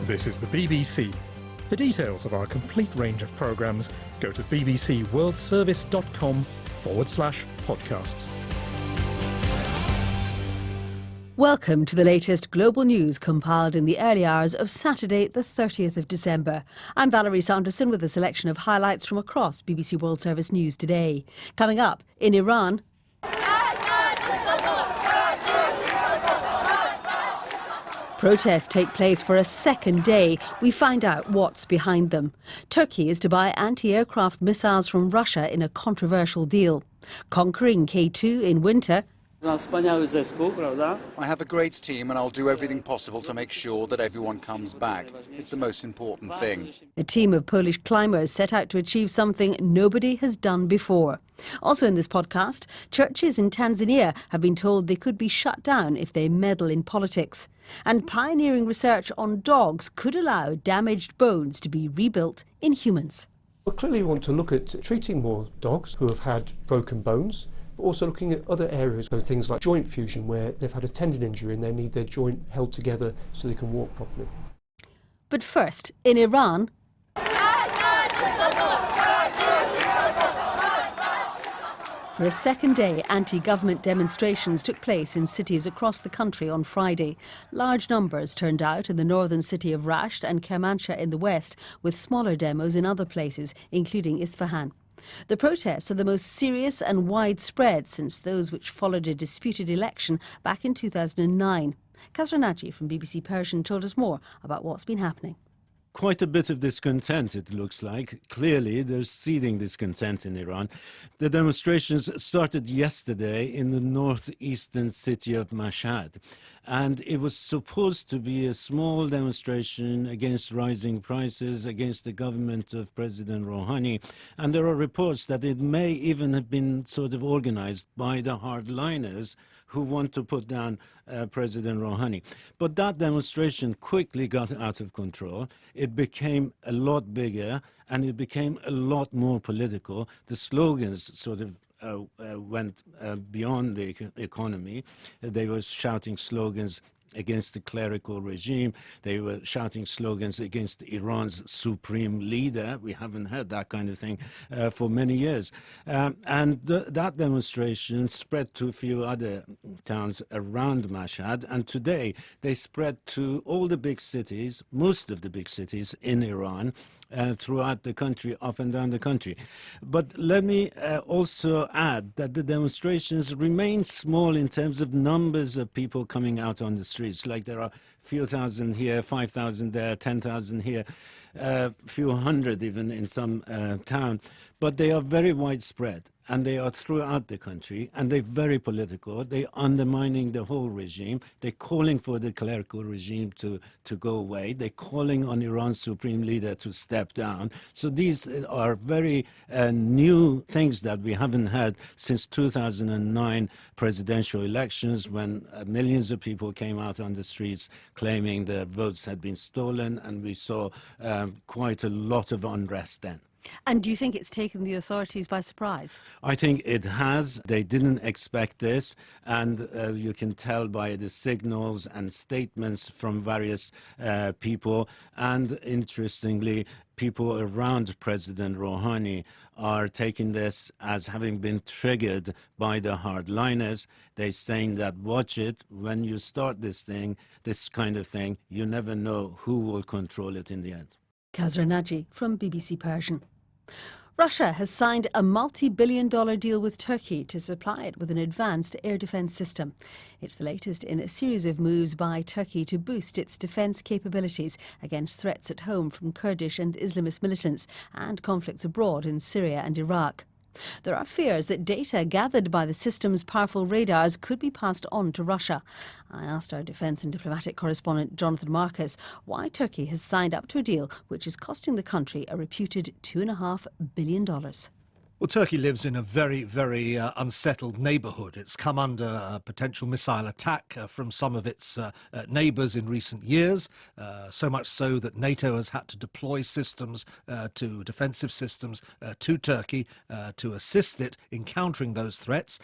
This is the BBC. For details of our complete range of programmes, go to bbcworldservice.com/podcasts. Welcome to the latest global news compiled in the early hours of Saturday, the 30th of December. I'm Valerie Sanderson with a selection of highlights from across BBC World Service News today. Coming up, in Iran, protests take place for a second day. We find out what's behind them. Turkey is to buy anti-aircraft missiles from Russia in a controversial deal. Conquering K2 in winter. I have a great team and I'll do everything possible to make sure that everyone comes back. It's the most important thing. A team of Polish climbers set out to achieve something nobody has done before. Also in this podcast, churches in Tanzania have been told they could be shut down if they meddle in politics. And pioneering research on dogs could allow damaged bones to be rebuilt in humans. Well, clearly we want to look at treating more dogs who have had broken bones, but also looking at other areas, so things like joint fusion, where they've had a tendon injury and they need their joint held together so they can walk properly. But first, in Iran, for a second day, anti-government demonstrations took place in cities across the country on Friday. Large numbers turned out in the northern city of Rasht and Kermanshah in the west, with smaller demos in other places, including Isfahan. The protests are the most serious and widespread since those which followed a disputed election back in 2009. Kasra Naji from BBC Persian told us more about what's been happening. Quite a bit of discontent, it looks like. Clearly, there's seething discontent in Iran. The demonstrations started yesterday in the northeastern city of Mashhad. And it was supposed to be a small demonstration against rising prices, against the government of President Rouhani. And there are reports that it may even have been sort of organized by the hardliners who want to put down President Rouhani. But that demonstration quickly got out of control. It became a lot bigger and it became a lot more political. The slogans sort of went beyond the economy. They were shouting slogans against the clerical regime. They were shouting slogans against Iran's supreme leader. We haven't heard that kind of thing for many years. And that demonstration spread to a few other towns around Mashhad. And today they spread to all the big cities, most of the big cities in Iran, throughout the country, up and down the country. But let me also add that the demonstrations remain small in terms of numbers of people coming out on the streets. Like there are a few thousand here, 5,000 there, 10,000 here, a few hundred even in some town. But they are very widespread and they are throughout the country and they're very political. They're undermining the whole regime. They're calling for the clerical regime to go away. They're calling on Iran's supreme leader to step down. So these are very new things that we haven't had since 2009 presidential elections, when millions of people came out on the streets claiming their votes had been stolen, and we saw quite a lot of unrest then. And do you think it's taken the authorities by surprise? I think it has. They didn't expect this, and you can tell by the signals and statements from various people. And interestingly, people around President Rouhani are taking this as having been triggered by the hardliners. They're saying that, watch it, when you start this thing, this kind of thing, you never know who will control it in the end. Kasra Naji from BBC Persian. Russia has signed a multi-billion-dollar deal with Turkey to supply it with an advanced air defence system. It's the latest in a series of moves by Turkey to boost its defence capabilities against threats at home from Kurdish and Islamist militants and conflicts abroad in Syria and Iraq. There are fears that data gathered by the system's powerful radars could be passed on to Russia. I asked our defence and diplomatic correspondent Jonathan Marcus why Turkey has signed up to a deal which is costing the country a reputed $2.5 billion. Well, Turkey lives in a very, very unsettled neighbourhood. It's come under a potential missile attack from some of its neighbours in recent years, so much so that NATO has had to deploy systems, defensive systems, to Turkey to assist it in countering those threats.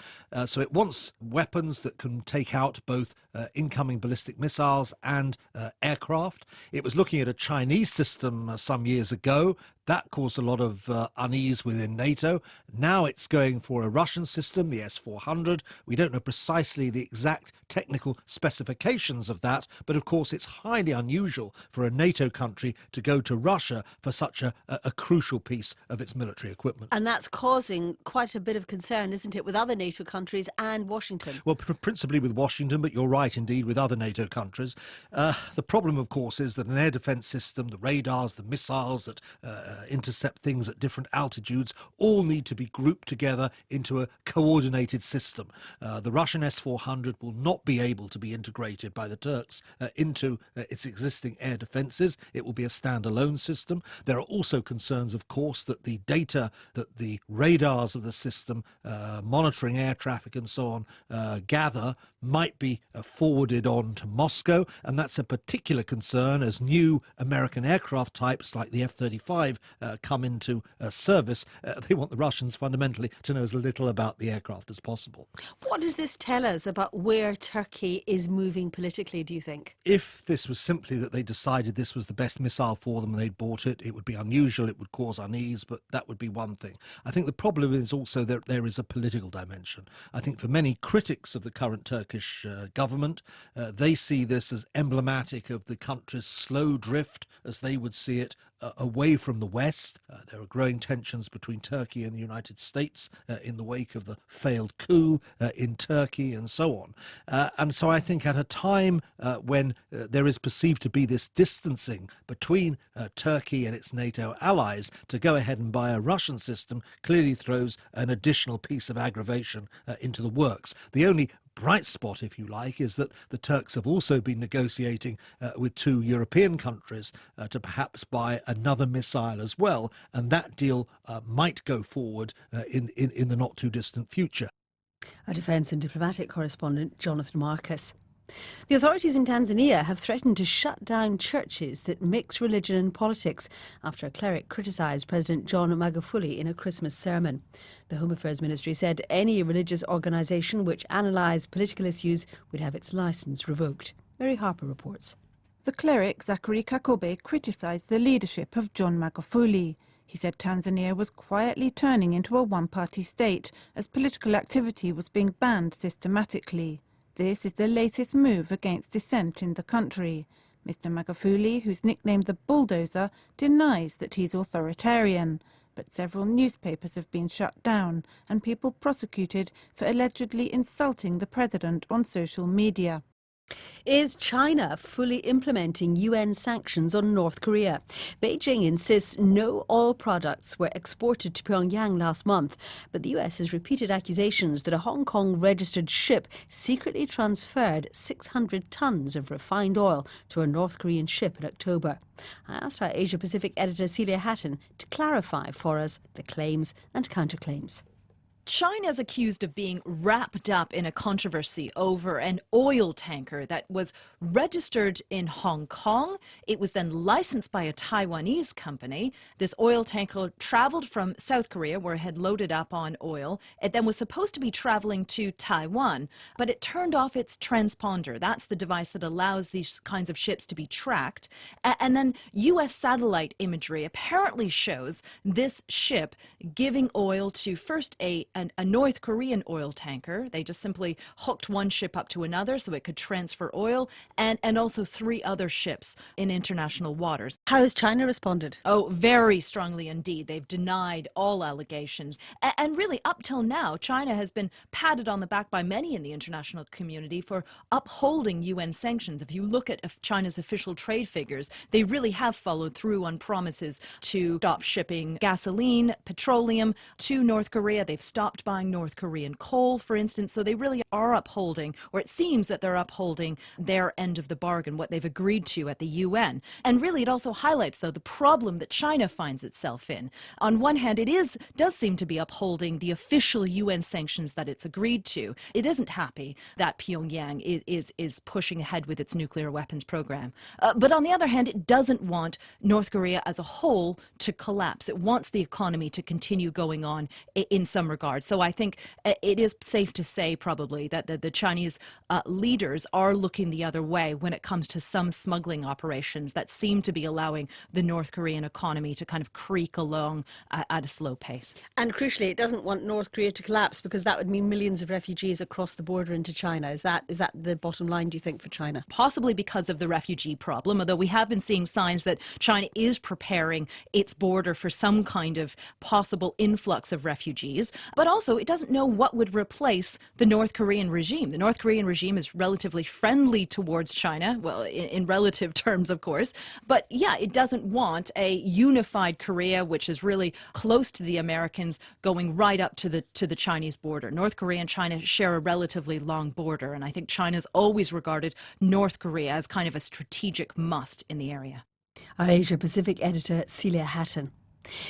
So it wants weapons that can take out both incoming ballistic missiles and aircraft. It was looking at a Chinese system some years ago. That caused a lot of unease within NATO. Now it's going for a Russian system, the S-400. We don't know precisely the exact technical specifications of that, but of course it's highly unusual for a NATO country to go to Russia for such a crucial piece of its military equipment. And that's causing quite a bit of concern, isn't it, with other NATO countries and Washington? Well, principally with Washington, but you're right indeed with other NATO countries. The problem, of course, is that an air defence system, the radars, the missiles that intercept things at different altitudes, all need to be grouped together into a coordinated system. The Russian S-400 will not be able to be integrated by the Turks into its existing air defences. It will be a standalone system. There are also concerns, of course, that the data that the radars of the system, monitoring air traffic and so on, gather might be forwarded on to Moscow, and that's a particular concern as new American aircraft types like the F-35 come into service. They want the Russians fundamentally to know as little about the aircraft as possible. What does this tell us about where Turkey is moving politically, do you think? If this was simply that they decided this was the best missile for them and they'd bought it, it would be unusual, it would cause unease, but that would be one thing. I think the problem is also that there is a political dimension. I think for many critics of the current Turkish government, they see this as emblematic of the country's slow drift, as they would see it, away from the West. There are growing tensions between Turkey and the United States in the wake of the failed coup in Turkey and so on. And so I think at a time when there is perceived to be this distancing between Turkey and its NATO allies, to go ahead and buy a Russian system clearly throws an additional piece of aggravation into the works. The only bright spot, if you like, is that the Turks have also been negotiating with two European countries to perhaps buy another missile as well, and that deal might go forward in the not too distant future. Our defence and diplomatic correspondent Jonathan Marcus. The authorities in Tanzania have threatened to shut down churches that mix religion and politics after a cleric criticised President John Magufuli in a Christmas sermon. The Home Affairs Ministry said any religious organisation which analysed political issues would have its licence revoked. Mary Harper reports. The cleric Zachary Kakobe criticised the leadership of John Magufuli. He said Tanzania was quietly turning into a one-party state as political activity was being banned systematically. This is the latest move against dissent in the country. Mr. Magufuli, who's nicknamed the Bulldozer, denies that he's authoritarian. But several newspapers have been shut down and people prosecuted for allegedly insulting the president on social media. Is China fully implementing UN sanctions on North Korea? Beijing insists no oil products were exported to Pyongyang last month, but the US has repeated accusations that a Hong Kong-registered ship secretly transferred 600 tons of refined oil to a North Korean ship in October. I asked our Asia-Pacific editor Celia Hatton to clarify for us the claims and counterclaims. China is accused of being wrapped up in a controversy over an oil tanker that was registered in Hong Kong. It was then licensed by a Taiwanese company. This oil tanker traveled from South Korea, where it had loaded up on oil. It then was supposed to be traveling to Taiwan, but it turned off its transponder. That's the device that allows these kinds of ships to be tracked. And then U.S. satellite imagery apparently shows this ship giving oil to first a North Korean oil tanker. They just simply hooked one ship up to another so it could transfer oil, and also 3 other ships in international waters. How has China responded? Oh, very strongly indeed. They've denied all allegations. And really, up till now, China has been patted on the back by many in the international community for upholding UN sanctions. If you look at China's official trade figures, they really have followed through on promises to stop shipping gasoline, petroleum to North Korea. They've stopped stopped buying North Korean coal, for instance. So they really are upholding, or it seems that they're upholding their end of the bargain, what they've agreed to at the UN. And really it also highlights, though, the problem that China finds itself in. On one hand, it does seem to be upholding the official UN sanctions that it's agreed to. It isn't happy that Pyongyang is pushing ahead with its nuclear weapons program. But on the other hand, it doesn't want North Korea as a whole to collapse. It wants the economy to continue going on in some regard. So I think it is safe to say probably that the Chinese leaders are looking the other way when it comes to some smuggling operations that seem to be allowing the North Korean economy to kind of creak along at a slow pace. And crucially, it doesn't want North Korea to collapse because that would mean millions of refugees across the border into China. Is that the bottom line, do you think, for China? Possibly because of the refugee problem, although we have been seeing signs that China is preparing its border for some kind of possible influx of refugees. But also, it doesn't know what would replace the North Korean regime. The North Korean regime is relatively friendly towards China, well, in relative terms, of course. But yeah, it doesn't want a unified Korea, which is really close to the Americans, going right up to the Chinese border. North Korea and China share a relatively long border, and I think China's always regarded North Korea as kind of a strategic must in the area. Our Asia-Pacific editor, Celia Hatton.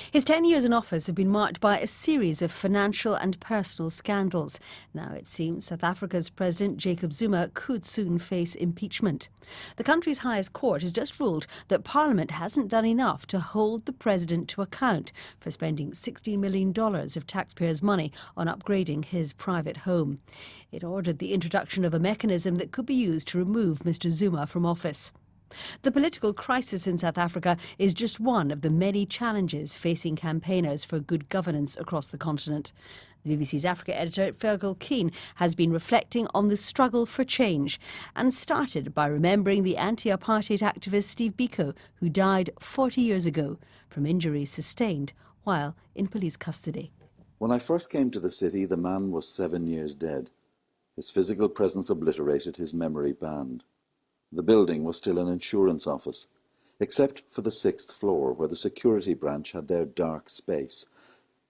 His 10 years in office have been marked by a series of financial and personal scandals. Now it seems South Africa's President Jacob Zuma could soon face impeachment. The country's highest court has just ruled that Parliament hasn't done enough to hold the president to account for spending $16 million of taxpayers' money on upgrading his private home. It ordered the introduction of a mechanism that could be used to remove Mr. Zuma from office. The political crisis in South Africa is just one of the many challenges facing campaigners for good governance across the continent. The BBC's Africa editor, Fergal Keane, has been reflecting on the struggle for change and started by remembering the anti-apartheid activist Steve Biko, who died 40 years ago from injuries sustained while in police custody. When I first came to the city, the man was 7 years dead. His physical presence obliterated, his memory banned. The building was still an insurance office, except for the 6th floor, where the security branch had their dark space,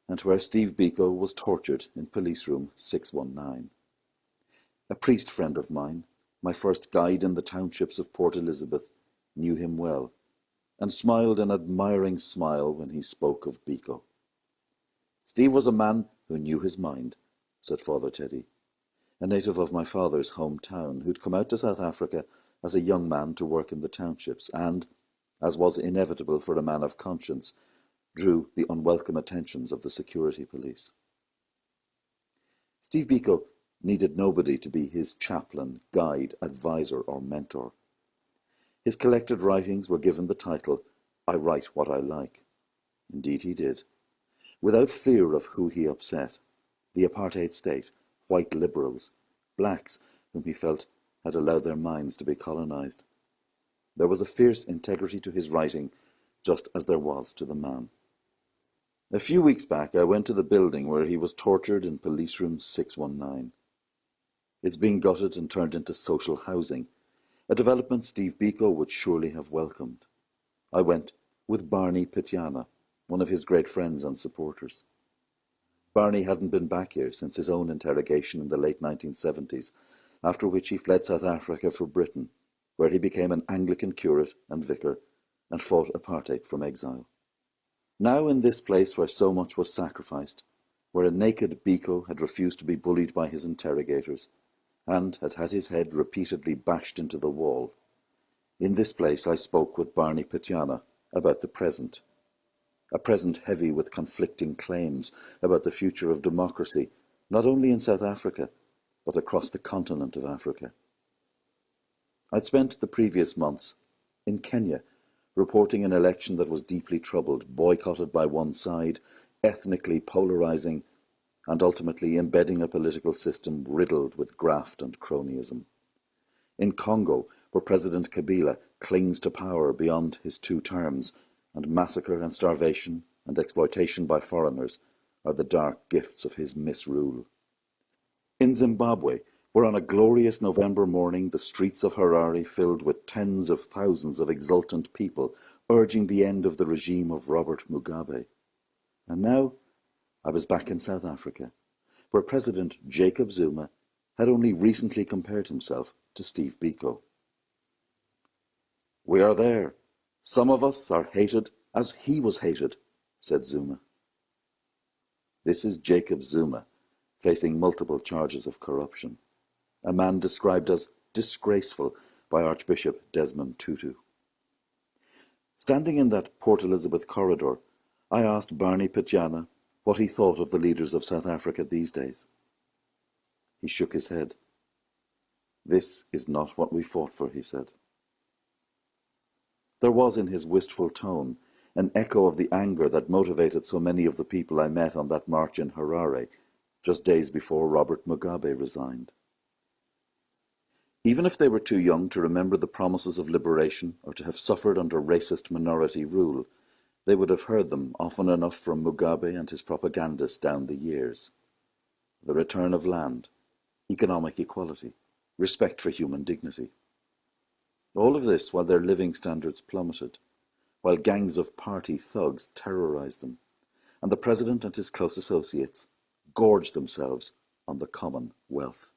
and where Steve Biko was tortured in police room 619. A priest friend of mine, my first guide in the townships of Port Elizabeth, knew him well, and smiled an admiring smile when he spoke of Biko. Steve was a man who knew his mind, said Father Teddy, a native of my father's hometown, who'd come out to South Africa as a young man to work in the townships and, as was inevitable for a man of conscience, drew the unwelcome attentions of the security police. Steve Biko needed nobody to be his chaplain, guide, advisor or mentor. His collected writings were given the title, I Write What I Like. Indeed he did. Without fear of who he upset, the apartheid state, white liberals, blacks whom he felt had allowed their minds to be colonized. There was a fierce integrity to his writing, just as there was to the man. A few weeks back, I went to the building where he was tortured in police room 619. It's been gutted and turned into social housing, a development Steve Biko would surely have welcomed. I went with Barney Pityana, one of his great friends and supporters. Barney hadn't been back here since his own interrogation in the late 1970s, after which he fled South Africa for Britain, where he became an Anglican curate and vicar and fought apartheid from exile. Now in this place where so much was sacrificed, where a naked Biko had refused to be bullied by his interrogators and had had his head repeatedly bashed into the wall, in this place I spoke with Barney Pityana about the present, a present heavy with conflicting claims about the future of democracy, not only in South Africa, but across the continent of Africa. I'd spent the previous months in Kenya, reporting an election that was deeply troubled, boycotted by one side, ethnically polarizing, and ultimately embedding a political system riddled with graft and cronyism. In Congo, where President Kabila clings to power beyond his 2 terms, and massacre and starvation and exploitation by foreigners are the dark gifts of his misrule. In Zimbabwe, where on a glorious November morning the streets of Harare filled with tens of thousands of exultant people urging the end of the regime of Robert Mugabe. And now I was back in South Africa, where President Jacob Zuma had only recently compared himself to Steve Biko. "We are there. Some of us are hated as he was hated," said Zuma. This is Jacob Zuma, facing multiple charges of corruption, a man described as disgraceful by Archbishop Desmond Tutu. Standing in that Port Elizabeth corridor, I asked Barney Pitjana what he thought of the leaders of South Africa these days. He shook his head. "This is not what we fought for," he said. There was in his wistful tone an echo of the anger that motivated so many of the people I met on that march in Harare, just days before Robert Mugabe resigned. Even if they were too young to remember the promises of liberation or to have suffered under racist minority rule, they would have heard them often enough from Mugabe and his propagandists down the years. The return of land, economic equality, respect for human dignity. All of this while their living standards plummeted, while gangs of party thugs terrorized them, and the president and his close associates gorged themselves on the common wealth.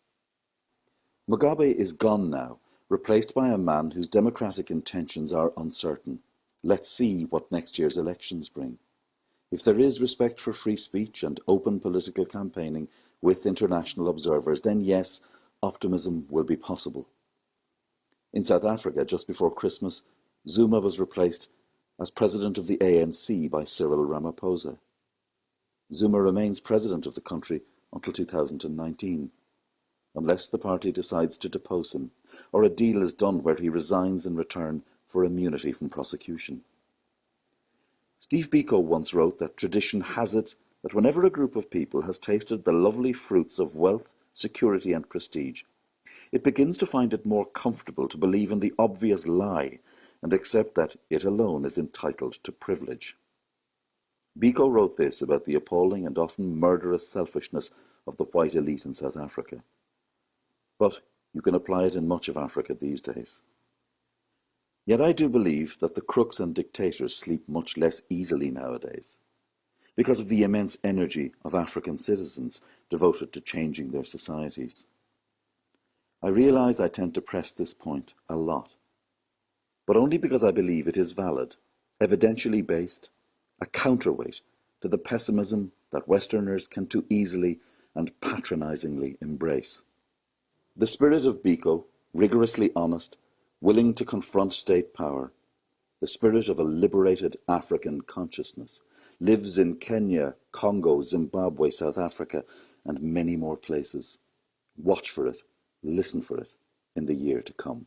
Mugabe is gone now, replaced by a man whose democratic intentions are uncertain. Let's see what next year's elections bring. If there is respect for free speech and open political campaigning with international observers, then yes, optimism will be possible. In South Africa, just before Christmas, Zuma was replaced as president of the ANC by Cyril Ramaphosa. Zuma remains president of the country until 2019, unless the party decides to depose him, or a deal is done where he resigns in return for immunity from prosecution. Steve Biko once wrote that tradition has it that whenever a group of people has tasted the lovely fruits of wealth, security and prestige, it begins to find it more comfortable to believe in the obvious lie and accept that it alone is entitled to privilege. Biko wrote this about the appalling and often murderous selfishness of the white elite in South Africa. But you can apply it in much of Africa these days. Yet I do believe that the crooks and dictators sleep much less easily nowadays, because of the immense energy of African citizens devoted to changing their societies. I realize I tend to press this point a lot, but only because I believe it is valid, evidentially based, a counterweight to the pessimism that Westerners can too easily and patronizingly embrace. The spirit of Biko, rigorously honest, willing to confront state power, the spirit of a liberated African consciousness, lives in Kenya, Congo, Zimbabwe, South Africa, and many more places. Watch for it, listen for it in the year to come.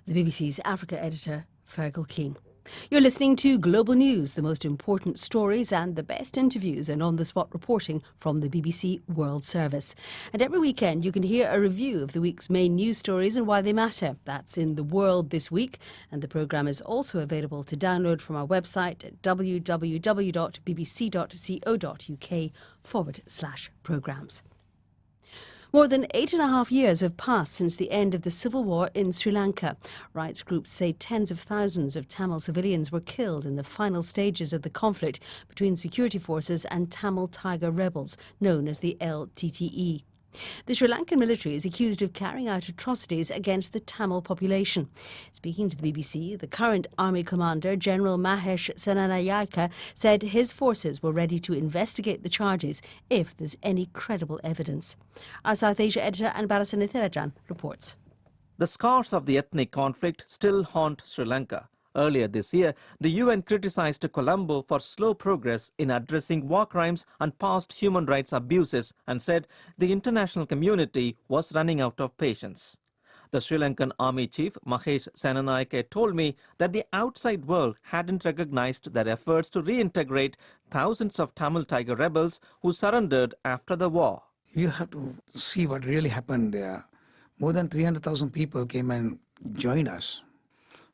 The BBC's Africa editor, Fergal Keane. You're listening to Global News, the most important stories and the best interviews and on-the-spot reporting from the BBC World Service. And every weekend you can hear a review of the week's main news stories and why they matter. That's in the world this week, and the programme is also available to download from our website at www.bbc.co.uk/programmes. More than 8.5 years have passed since the end of the civil war in Sri Lanka. Rights groups say tens of thousands of Tamil civilians were killed in the final stages of the conflict between security forces and Tamil Tiger rebels, known as the LTTE. The Sri Lankan military is accused of carrying out atrocities against the Tamil population. Speaking to the BBC, the current army commander, General Mahesh Senanayake, said his forces were ready to investigate the charges if there's any credible evidence. Our South Asia editor Anbarasan Nithirajan reports. The scars of the ethnic conflict still haunt Sri Lanka. Earlier this year, the UN criticized Colombo for slow progress in addressing war crimes and past human rights abuses and said the international community was running out of patience. The Sri Lankan army chief, Mahesh Senanayake, told me that the outside world hadn't recognized their efforts to reintegrate thousands of Tamil Tiger rebels who surrendered after the war. You have to see what really happened there. More than 300,000 people came and joined us.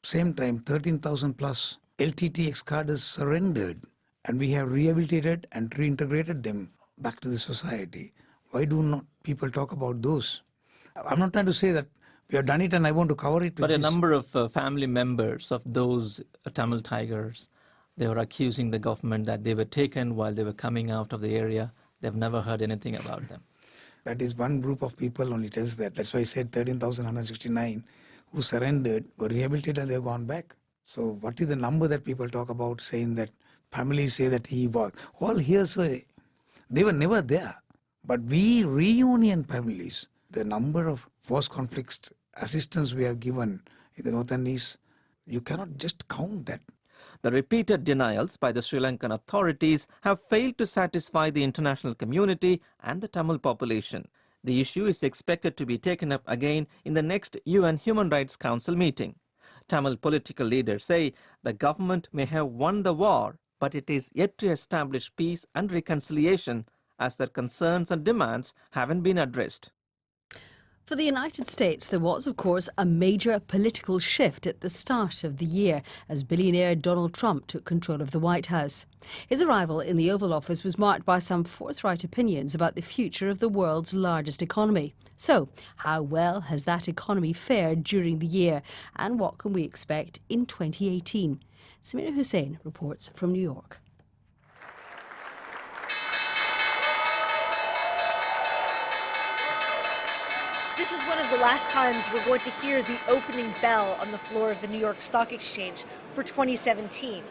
Same time, 13,000 plus LTT ex-cadres surrendered, and we have rehabilitated and reintegrated them back to the society. Why do not people talk about those? I'm not trying to say that we have done it and I want to cover it. But a number of family members of those Tamil Tigers, they were accusing the government that they were taken while they were coming out of the area. They've never heard anything about them. That is one group of people only tells that. That's why I said 13,169 who surrendered were rehabilitated and they've gone back. So what is the number that people talk about saying that families say that he was? All hearsay. They were never there. But we reunion families. The number of post-conflict assistance we have given in the North and East, you cannot just count that. The repeated denials by the Sri Lankan authorities have failed to satisfy the international community and the Tamil population. The issue is expected to be taken up again in the next UN Human Rights Council meeting. Tamil political leaders say the government may have won the war, but it is yet to establish peace and reconciliation as their concerns and demands haven't been addressed. For the United States, there was, of course, a major political shift at the start of the year as billionaire Donald Trump took control of the White House. His arrival in the Oval Office was marked by some forthright opinions about the future of the world's largest economy. So, how well has that economy fared during the year, and what can we expect in 2018? Samira Hussain reports from New York. This is one of the last times we're going to hear the opening bell on the floor of the New York Stock Exchange for 2017.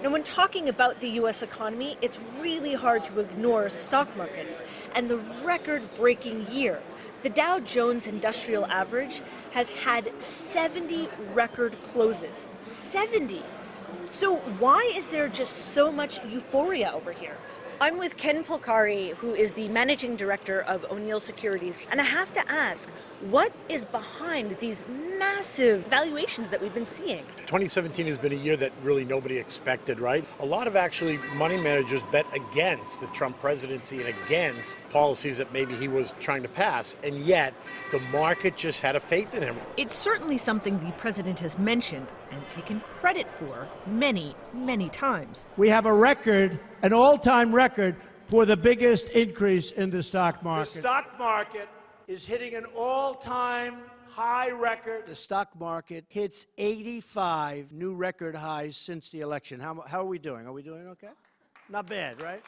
Now, when talking about the U.S. economy, it's really hard to ignore stock markets and the record-breaking year. The Dow Jones Industrial Average has had 70 record closes. 70! So why is there just so much euphoria over here? I'm with Ken Polcari, who is the managing director of O'Neill Securities, and I have to ask, what is behind these massive valuations that we've been seeing? 2017 has been a year that really nobody expected, right? A lot of actually money managers bet against the Trump presidency and against policies that maybe he was trying to pass, and yet the market just had a faith in him. It's certainly something the president has mentioned and taken credit for many, many times. We have a record, an all-time record, for the biggest increase in the stock market. The stock market is hitting an all-time high record. The stock market hits 85 new record highs since the election. How are we doing? Are we doing okay? Not bad, right?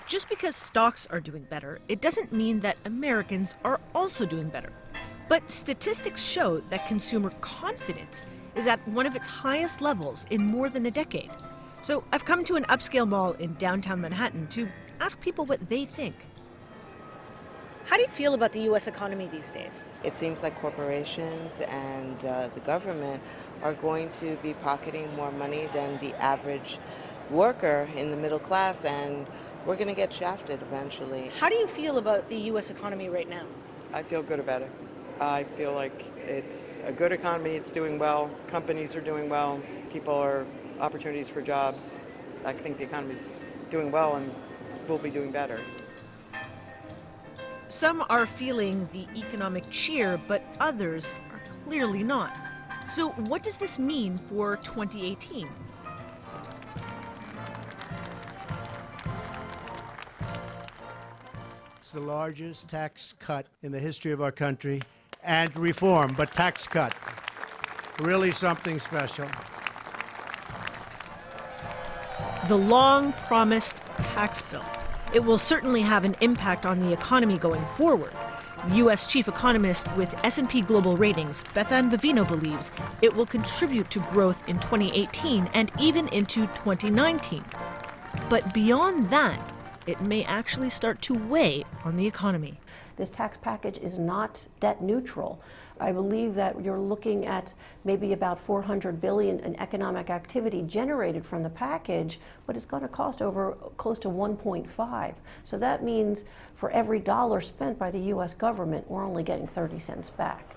Just because stocks are doing better, it doesn't mean that Americans are also doing better. But statistics show that consumer confidence is at one of its highest levels in more than a decade. So I've come to an upscale mall in downtown Manhattan to ask people what they think. How do you feel about the U.S. economy these days? It seems like corporations and the government are going to be pocketing more money than the average worker in the middle class, and we're going to get shafted eventually. How do you feel about the U.S. economy right now? I feel good about it. I feel like it's a good economy, it's doing well, companies are doing well, people are opportunities for jobs. I think the economy's doing well and will be doing better. Some are feeling the economic cheer, but others are clearly not. So what does this mean for 2018? It's the largest tax cut in the history of our country, and reform, but tax cut. Really something special. The long-promised tax bill. It will certainly have an impact on the economy going forward. U.S. chief economist with S&P Global Ratings, Bethan Bavino, believes it will contribute to growth in 2018 and even into 2019. But beyond that, it may actually start to weigh on the economy. This tax package is not debt neutral. I believe that you're looking at maybe about $400 billion in economic activity generated from the package, but it's going to cost over close to 1.5. So that means for every dollar spent by the U.S. government, we're only getting 30 cents back.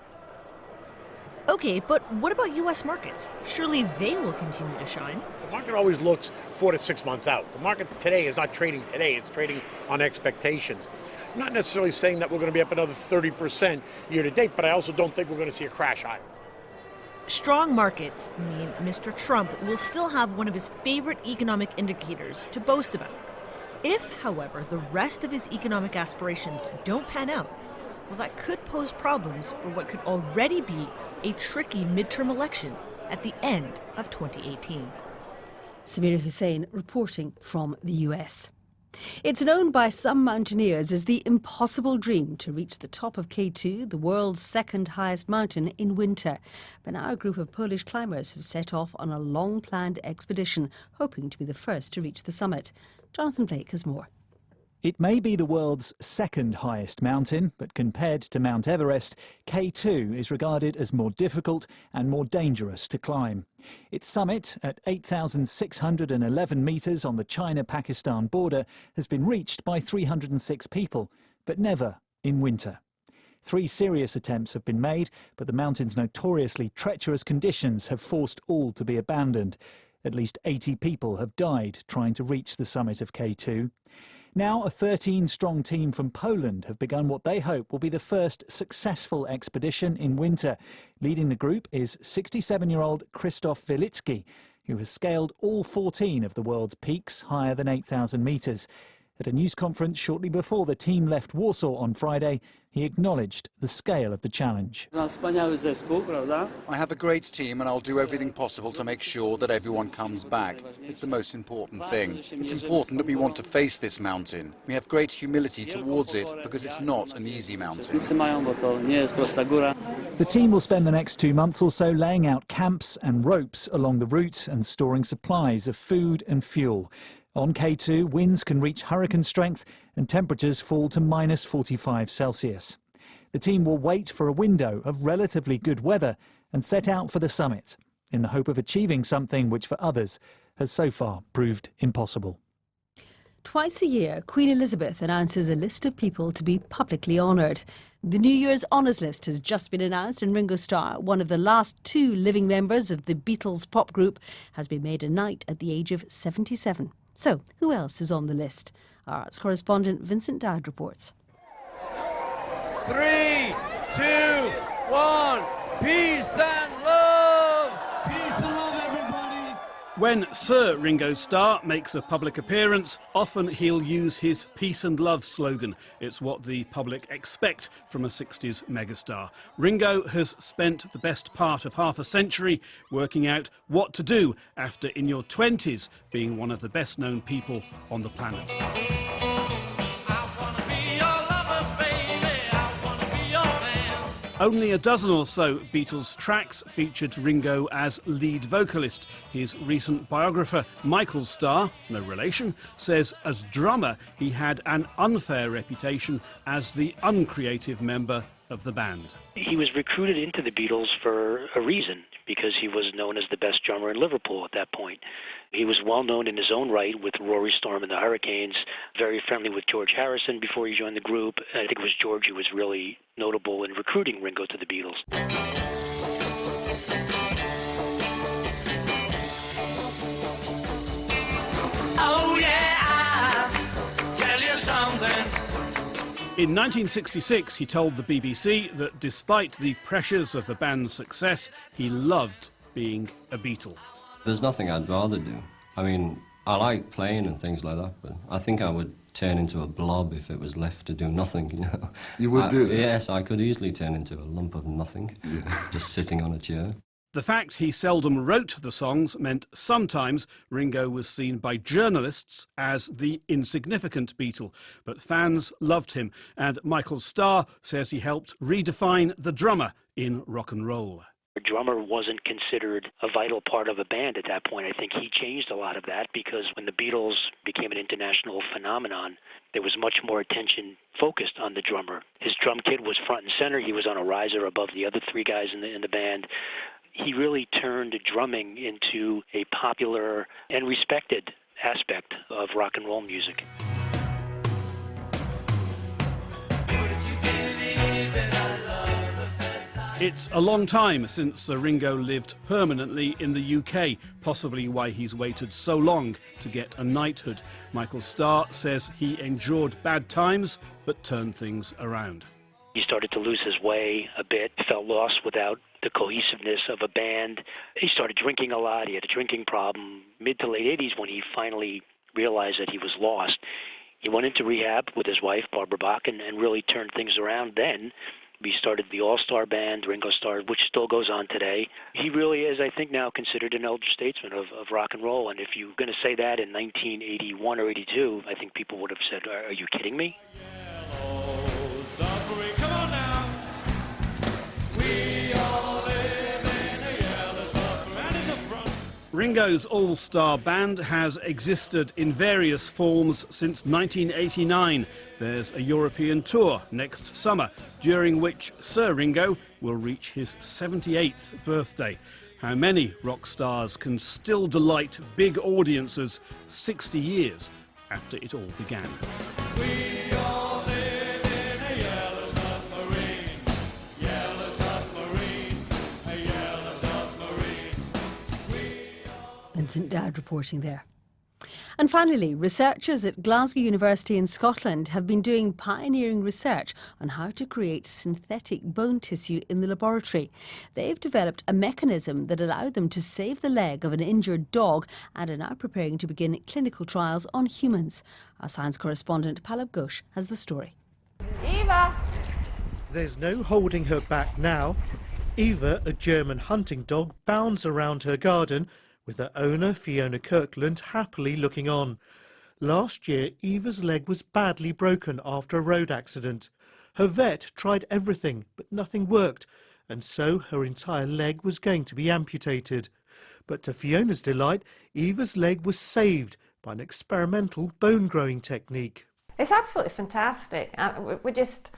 Okay, but what about U.S. markets? Surely they will continue to shine. The market always looks 4 to 6 months out. The market today is not trading today, it's trading on expectations. I'm not necessarily saying that we're going to be up another 30% year to date, but I also don't think we're going to see a crash higher. Strong markets mean Mr. Trump will still have one of his favorite economic indicators to boast about. If, however, the rest of his economic aspirations don't pan out, well, that could pose problems for what could already be a tricky midterm election at the end of 2018. Samira Hussain reporting from the US. It's known by some mountaineers as the impossible dream to reach the top of K2, the world's second highest mountain, in winter. But now a group of Polish climbers have set off on a long-planned expedition, hoping to be the first to reach the summit. Jonathan Blake has more. It may be the world's second highest mountain, but compared to Mount Everest, K2 is regarded as more difficult and more dangerous to climb. Its summit, at 8,611 metres on the China-Pakistan border, has been reached by 306 people, but never in winter. 3 serious attempts have been made, but the mountain's notoriously treacherous conditions have forced all to be abandoned. At least 80 people have died trying to reach the summit of K2. Now a 13-strong team from Poland have begun what they hope will be the first successful expedition in winter. Leading the group is 67-year-old Krzysztof Wilicki, who has scaled all 14 of the world's peaks higher than 8,000 metres. At a news conference shortly before the team left Warsaw on Friday, he acknowledged the scale of the challenge. I have a great team and I'll do everything possible to make sure that everyone comes back. It's the most important thing. It's important that we want to face this mountain. We have great humility towards it because it's not an easy mountain. The team will spend the next 2 months or so laying out camps and ropes along the route and storing supplies of food and fuel. On K2, winds can reach hurricane strength and temperatures fall to minus 45 Celsius. The team will wait for a window of relatively good weather and set out for the summit, in the hope of achieving something which for others has so far proved impossible. Twice a year, Queen Elizabeth announces a list of people to be publicly honoured. The New Year's Honours List has just been announced, and Ringo Starr, one of the last 2 living members of the Beatles pop group, has been made a knight at the age of 77. So, who else is on the list? Our arts correspondent Vincent Dowd reports. 3, 2, 1, peace and love! Peace and love, everybody! When Sir Ringo Starr makes a public appearance, often he'll use his peace and love slogan. It's what the public expect from a 60s megastar. Ringo has spent the best part of half a century working out what to do after, in your 20s, being one of the best known people on the planet. Only a dozen or so Beatles tracks featured Ringo as lead vocalist. His recent biographer, Michael Starr, no relation, says as drummer he had an unfair reputation as the uncreative member of the band. He was recruited into the Beatles for a reason, because he was known as the best drummer in Liverpool at that point. He was well known in his own right with Rory Storm and the Hurricanes, very friendly with George Harrison before he joined the group. I think it was George who was really notable in recruiting Ringo to the Beatles. Oh yeah, I'll tell you something. In 1966, he told the BBC that despite the pressures of the band's success, he loved being a Beatle. There's nothing I'd rather do. I mean, I like playing and things like that, but I think I would turn into a blob if it was left to do nothing, you know. You would do that? Yes, I could easily turn into a lump of nothing, just sitting on a chair. The fact he seldom wrote the songs meant sometimes Ringo was seen by journalists as the insignificant Beatle, but fans loved him, and Michael Starr says he helped redefine the drummer in rock and roll. A drummer wasn't considered a vital part of a band at that point. I think he changed a lot of that, because when the Beatles became an international phenomenon, there was much more attention focused on the drummer. His drum kit was front and center. He was on a riser above the other 3 guys in the band. He really turned drumming into a popular and respected aspect of rock and roll music. It's a long time since Sir Ringo lived permanently in the UK, possibly why he's waited so long to get a knighthood. Michael Starr says he endured bad times, but turned things around. He started to lose his way a bit, felt lost without the cohesiveness of a band. He started drinking a lot. He had a drinking problem. Mid to late 80s, when he finally realized that he was lost, he went into rehab with his wife, Barbara Bach, and really turned things around then. He started the all-star band, Ringo Starr, which still goes on today. He really is, I think, now considered an elder statesman of rock and roll. And if you were going to say that in 1981 or 82, I think people would have said, are you kidding me? Come on now. We all live in a yellow submarine in the front. Ringo's all-star band has existed in various forms since 1989. There's a European tour next summer, during which Sir Ringo will reach his 78th birthday. How many rock stars can still delight big audiences 60 years after it all began? We all live in a yellow submarine. Yellow submarine. A yellow submarine. Vincent Dowd reporting there. And finally, researchers at Glasgow University in Scotland have been doing pioneering research on how to create synthetic bone tissue in the laboratory. They've developed a mechanism that allowed them to save the leg of an injured dog and are now preparing to begin clinical trials on humans. Our science correspondent Palab Ghosh has the story. Eva! There's no holding her back now. Eva, a German hunting dog, bounds around her garden with her owner, Fiona Kirkland, happily looking on. Last year, Eva's leg was badly broken after a road accident. Her vet tried everything, but nothing worked, and so her entire leg was going to be amputated. But to Fiona's delight, Eva's leg was saved by an experimental bone-growing technique. It's absolutely fantastic. We're just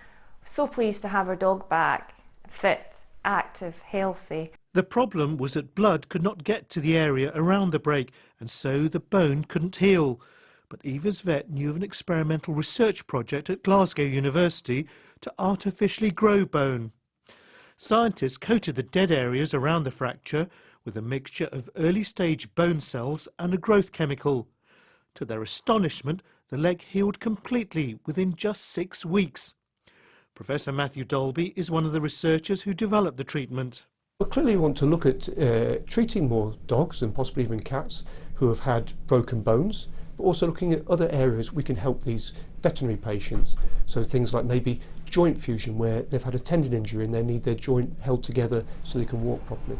so pleased to have our dog back, fit, active, healthy. The problem was that blood could not get to the area around the break, and so the bone couldn't heal. But Eva's vet knew of an experimental research project at Glasgow University to artificially grow bone. Scientists coated the dead areas around the fracture with a mixture of early-stage bone cells and a growth chemical. To their astonishment, the leg healed completely within just 6 weeks. Professor Matthew Dolby is one of the researchers who developed the treatment. Well, clearly we want to look at treating more dogs and possibly even cats who have had broken bones, but also looking at other areas we can help these veterinary patients. So things like maybe joint fusion, where they've had a tendon injury and they need their joint held together so they can walk properly.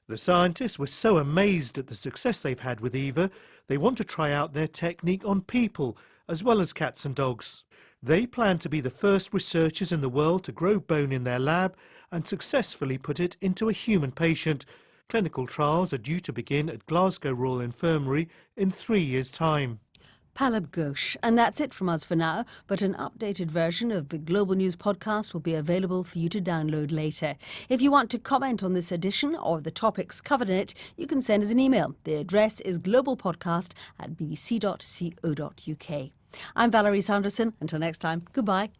The scientists were so amazed at the success they've had with Eva, they want to try out their technique on people as well as cats and dogs. They plan to be the first researchers in the world to grow bone in their lab and successfully put it into a human patient. Clinical trials are due to begin at Glasgow Royal Infirmary in 3 years' time. Palab Ghosh. And that's it from us for now, but an updated version of the Global News podcast will be available for you to download later. If you want to comment on this edition or the topics covered in it, you can send us an email. The address is globalpodcast@bbc.co.uk. I'm Valerie Sanderson. Until next time, goodbye.